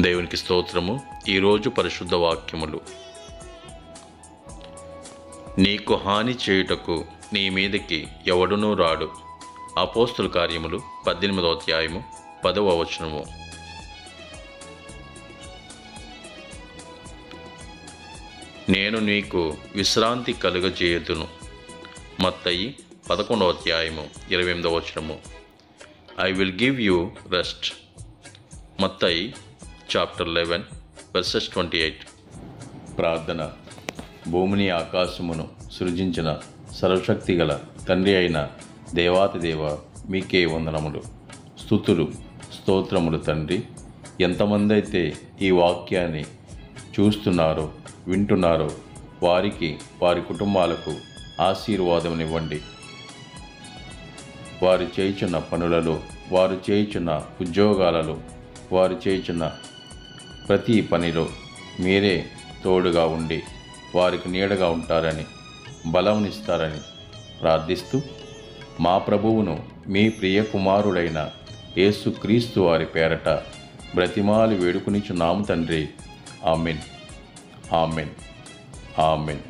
దేవునికి స్తోత్రము. ఈరోజు పరిశుద్ధ వాక్యములు. నీకు హాని చేయుటకు నీ మీదకి ఎవడునూ రాడు. అపోస్తుల కార్యములు 18వ అధ్యాయము 10వ వచనము. నేను నీకు విశ్రాంతి కలుగజేయుదును. మత్తయి 11వ అధ్యాయము 28వ వచనము. I will give you rest. Mattayi chapter 11 verses 28. ప్రార్థన. భూమిని ఆకాశమును సృజించిన సర్వశక్తి గల తండ్రి అయిన దేవాతి దేవ, మీకే వందనములు, స్తుతులు, స్తోత్రములు తండ్రి. ఎంతమంది అయితే ఈ వాక్యాన్ని చూస్తున్నారో, వింటున్నారో వారికి, వారి కుటుంబాలకు ఆశీర్వాదమునివ్వండి. వారు చేయుచున్న పనులలో, వారు చేయుచున్న ఉద్యోగాలలో, వారు చేయుచున్న ప్రతి పనిలో మీరే తోడుగా ఉండి వారికి నీడగా ఉంటారని, బలమునిస్తారని ప్రార్థిస్తూ, మా ప్రభువును మీ ప్రియ కుమారుడైన యేసుక్రీస్తు వారి పేరట బ్రతిమాలి వేడుకునిచున్నాము తండ్రి. Amen, amen, amen.